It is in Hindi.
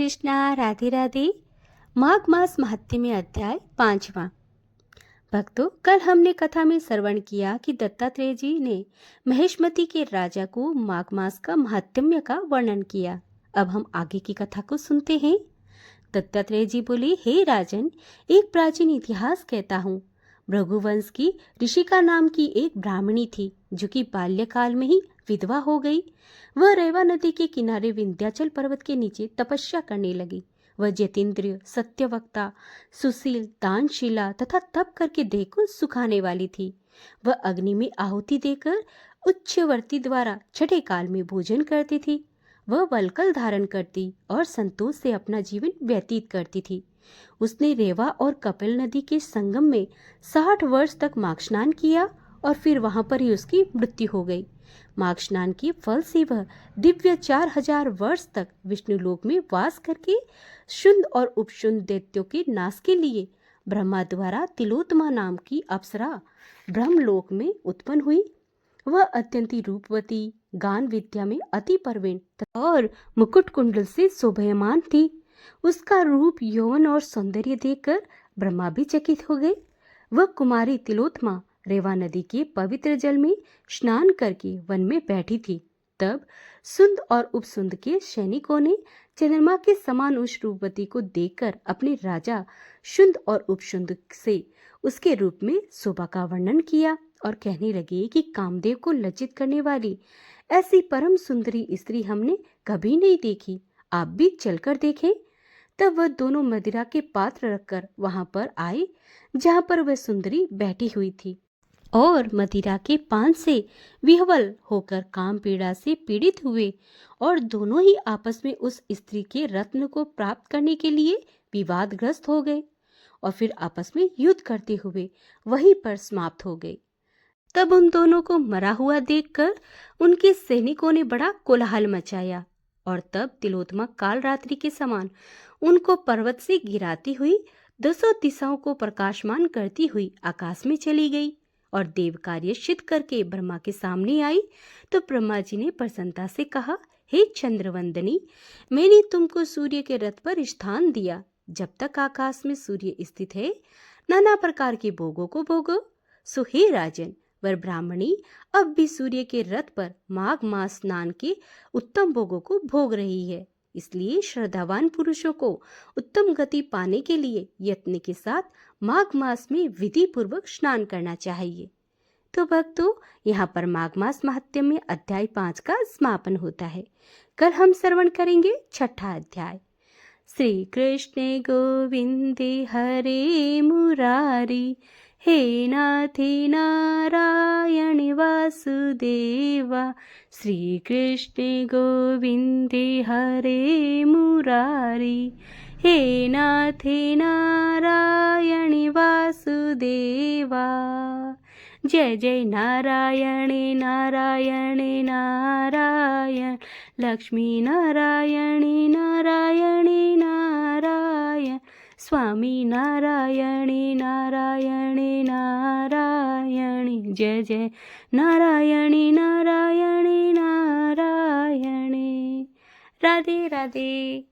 कृष्णा, राधे राधे। माघ मास महात्म्य अध्याय 5वां। भक्तों, कल हमने कथा में श्रवण किया कि दत्तात्रेय जी ने महेशमती के राजा को माघ मास का महात्म्य का वर्णन किया। अब हम आगे की कथा को सुनते हैं। दत्तात्रेय जी बोले, हे राजन, एक प्राचीन इतिहास कहता हूँ। भृगुवंश की ऋषिका नाम की एक ब्राह्मणी थी जो कि बाल्यकाल में ही विधवा हो गई। वह रेवा नदी के किनारे विंध्याचल पर्वत के नीचे तपस्या करने लगी। वह जितेंद्रिय, सत्यवक्ता, सुशील, दानशीला तथा तप करके देह को सुखाने वाली थी। वह अग्नि में आहुति देकर उच्चवर्ती द्वारा छठे काल में भोजन करती थी। वह वलकल धारण करती और संतोष से अपना जीवन व्यतीत करती थी। उसने रेवा और कपिल नदी के संगम में 60 वर्ष तक माघ स्नान किया और फिर वहां पर ही उसकी मृत्यु हो गई। माघ स्नान के फल से वह दिव्य 4000 वर्ष तक विष्णुलोक में वास करके शुंड और उपशुंड दैत्यों के नाश के लिए ब्रह्मा द्वारा तिलोत्तमा नाम की अप्सरा ब्रह्मलोक में उत्पन्न हुई। वह अत्यंत रूपवती, गान विद्या में अति प्रवीण और मुकुट कुंडल से शोभायमान थी। उसका रूप, यौवन और सौंदर्य देखकर ब्रह्मा भी चकित हो गए। वह कुमारी तिलोत्तमा रेवा नदी के पवित्र जल में स्नान करके वन में बैठी थी। तब सुंद और उपसुंद के सैनिकों ने चंद्रमा के समान उस रूपवती को देखकर अपने राजा शुंद और उपसुंद से उसके रूप में शोभा का वर्णन किया और कहने लगे कि कामदेव को लज्जित करने वाली ऐसी परम सुंदरी स्त्री हमने कभी नहीं देखी। आप भी चलकर देखें। तब वह दोनों मदिरा के पात्र रखकर वहां पर आए जहां पर वह सुंदरी बैठी हुई थी और मदिरा के पान से विह्वल होकर काम पीड़ा से पीड़ित हुए और दोनों ही आपस में उस स्त्री के रत्न को प्राप्त करने के लिए विवादग्रस्त हो गए और फिर आपस में युद्ध करते हुए वहीं पर समाप्त हो गए। तब उन दोनों को मरा हुआ देखकर उनके सैनिकों ने बड़ा कोलाहल मचाया और तब तिलोत्तमा काल रात्रि के समान उनको पर्वत से गिराती हुई 200 दिशाओं को प्रकाशमान करती हुई आकाश में चली गई और देव कार्य सिद्ध करके ब्रह्मा के सामने आई। तो ब्रह्मा जी ने प्रसन्नता से कहा, हे चंद्रवंदनी, मैंने तुमको सूर्य के रथ पर स्थान दिया। जब तक आकाश में सूर्य स्थित है, नाना प्रकार के भोगों को भोगो। सो हे राजन, वह ब्राह्मणी अब भी सूर्य के रथ पर माघ मास स्नान के उत्तम भोगों को भोग रही है। इसलिए श्रद्धावान पुरुषों को उत्तम गति पाने के लिए यत्न के साथ माघ मास में विधि पूर्वक स्नान करना चाहिए। तो भक्तों, यहाँ पर माघ मास महात्म्य अध्याय 5 का समापन होता है। कल हम श्रवण करेंगे 6ठा अध्याय। श्री कृष्ण गोविंदे हरे मुरारी, हे नाथे नारायण वासुदेवा। श्री कृष्ण गोविंदे हरे मुरारी, हे नाथे नारायण वासुदेवा। जय जय नारायण नारायण नारायण, लक्ष्मी नारायण नारायण नारायण, स्वामी नारायण नारायण नारायण। जय जय नारायण नारायण नारायण। राधे राधे।